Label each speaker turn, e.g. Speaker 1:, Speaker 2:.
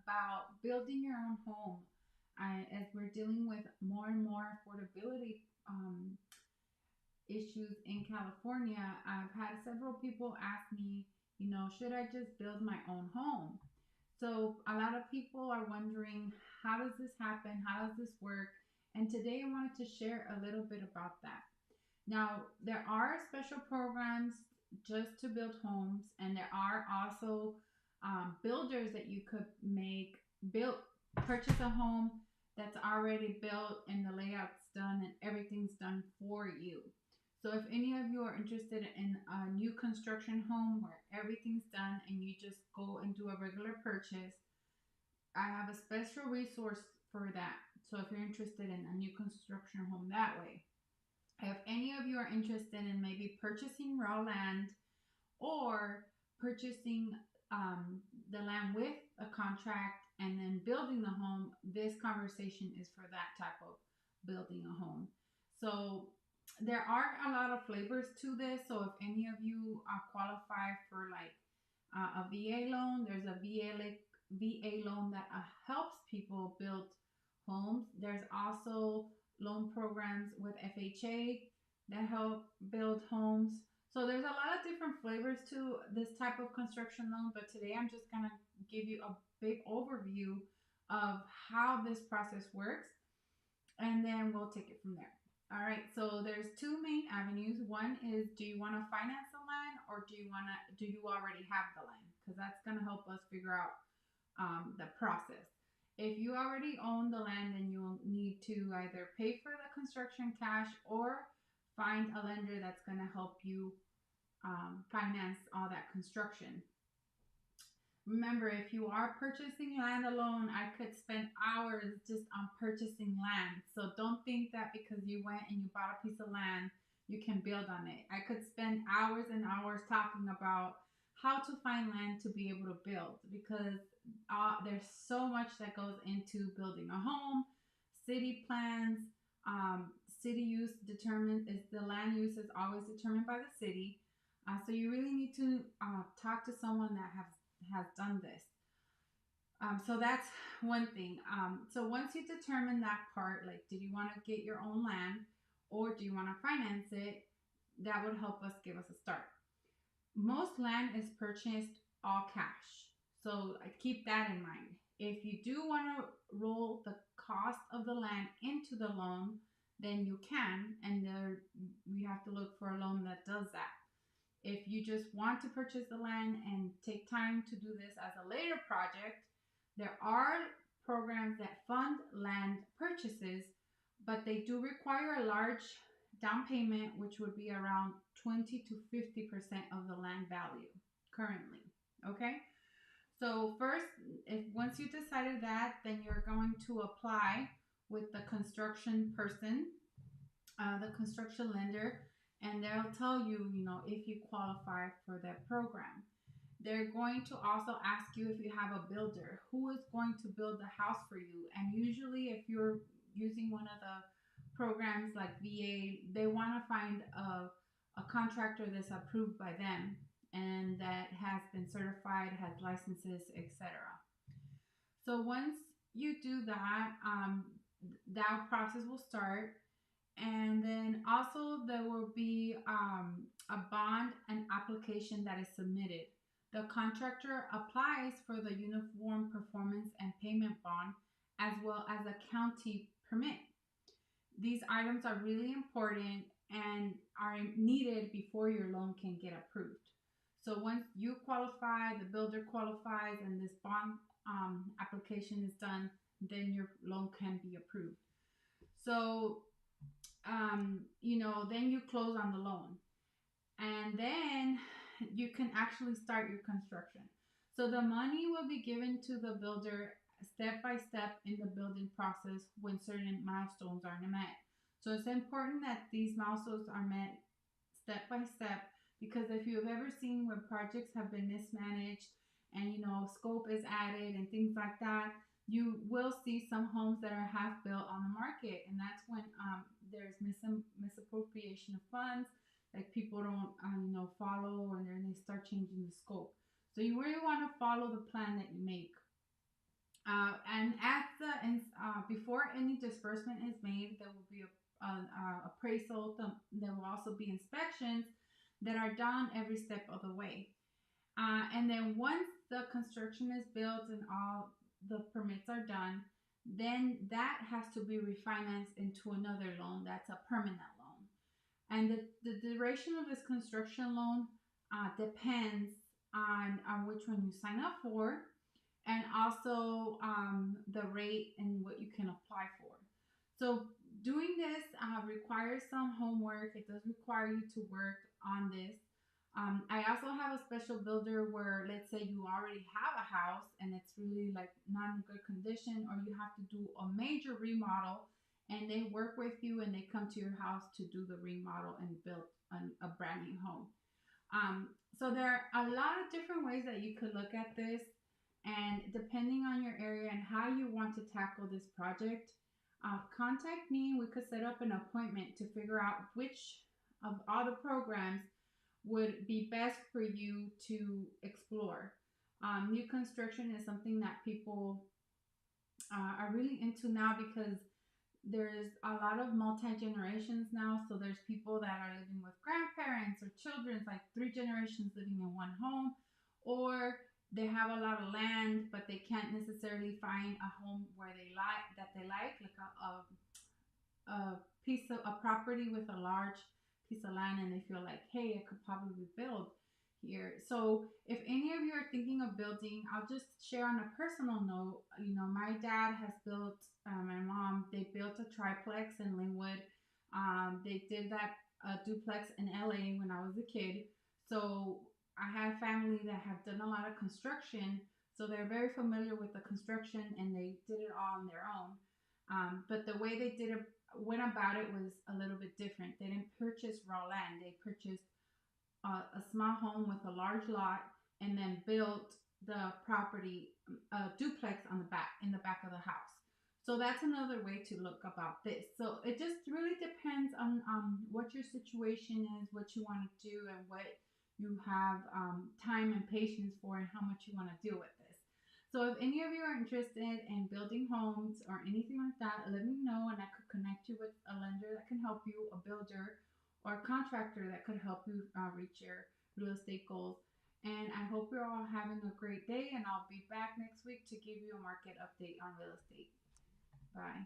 Speaker 1: about building your own home. As we're dealing with more and more affordability issues in California, I've had several people ask me, should I just build my own home? So a lot of people are wondering, how does this happen? How does this work? And today I wanted to share a little bit about that. Now, there are special programs just to build homes, and there are also builders that you could purchase a home that's already built and the layout's done and everything's done for you. So, if any of you are interested in a new construction home where everything's done and you just go and do a regular purchase, I have a special resource for that. So, if you're interested in a new construction home that way, if any of you are interested in maybe purchasing raw land or purchasing the land with a contract and then building the home, this conversation is for that type of building a home. So there are a lot of flavors to this. So if any of you qualify for like a VA loan, there's a VA loan that helps people build homes. There's also loan programs with FHA that help build homes. So there's a lot of different flavors to this type of construction loan, but today I'm just going to give you a big overview of how this process works, and then we'll take it from there. All right, so there's two main avenues. One is, do you want to finance the land, or do you already have the land? Because that's going to help us figure out the process. If you already own the land, then you'll need to either pay for the construction cash or find a lender that's going to help you finance all that construction. Remember, if you are purchasing land alone, I could spend hours just on purchasing land. So don't think that because you went and you bought a piece of land, you can build on it. I could spend hours and hours talking about how to find land to be able to build, because there's so much that goes into building a home. City plans, city use the land use is always determined by the city. So you really need to talk to someone that has done this. So that's one thing. So once you determine that part, like, did you want to get your own land or do you want to finance it? That would help us give us a start. Most land is purchased all cash. So keep that in mind. If you do want to roll the cost of the land into the loan, then you can, and we have to look for a loan that does that. If you just want to purchase the land and take time to do this as a later project, there are programs that fund land purchases, but they do require a large down payment, which would be around 20 to 50% of the land value currently. Okay? So first, once you decided that, then you're going to apply with the construction person, the construction lender, and they'll tell you, if you qualify for that program. They're going to also ask you if you have a builder who is going to build the house for you. And usually, if you're using one of the programs like VA, they want to find a contractor that's approved by them and that has been certified, has licenses, etc. So once you do that, that process will start. And then also there will be a bond and application that is submitted. The contractor applies for the uniform performance and payment bond as well as a county permit. These items are really important and are needed before your loan can get approved. So once you qualify, the builder qualifies, and this bond application is done, then your loan can be approved. So then you close on the loan, and then you can actually start your construction. So the money will be given to the builder step by step in the building process when certain milestones are met. So it's important that these milestones are met step by step, because if you've ever seen where projects have been mismanaged and scope is added and things like that, you will see some homes that are half built on the market, and that's when there's misappropriation of funds, like people don't follow, and then they start changing the scope. So you really want to follow the plan that you make. And at the before any disbursement is made, there will be a appraisal. There will also be inspections that are done every step of the way. And then once the construction is built and all the permits are done, then that has to be refinanced into another loan that's a permanent loan. And the duration of this construction loan depends on which one you sign up for, and also the rate and what you can apply for. So doing this requires some homework. It does require you to work on this. I also have a special builder where, let's say you already have a house and it's really like not in good condition, or you have to do a major remodel, and they work with you and they come to your house to do the remodel and build a brand new home. So there are a lot of different ways that you could look at this, and depending on your area and how you want to tackle this project, contact me. We could set up an appointment to figure out which of all the programs would be best for you to explore. New construction is something that people are really into now, because there's a lot of multi generations now. So there's people that are living with grandparents or children, it's like three generations living in one home, or they have a lot of land, but they can't necessarily find a home where they like a piece of a property with a large piece of land, and they feel like, hey, I could probably build here. So if any of you are thinking of building, I'll just share on a personal note. You know, my dad has built, my mom, they built a triplex in Linwood. They did that duplex in LA when I was a kid. So I have family that have done a lot of construction, so they're very familiar with the construction, and they did it all on their own. But the way they went about it was a little bit different. They didn't purchase raw land. They purchased a small home with a large lot, and then built the property duplex on the back in the back of the house. So that's another way to look about this. So it just really depends on what your situation is, what you want to do, and what you have time and patience for, and how much you want to deal with this. So if any of you are interested in building homes or anything like that, let me know, and I could connect you with a lender that can help you, a builder, or a contractor that could help you reach your real estate goals. And I hope you're all having a great day, and I'll be back next week to give you a market update on real estate. Bye.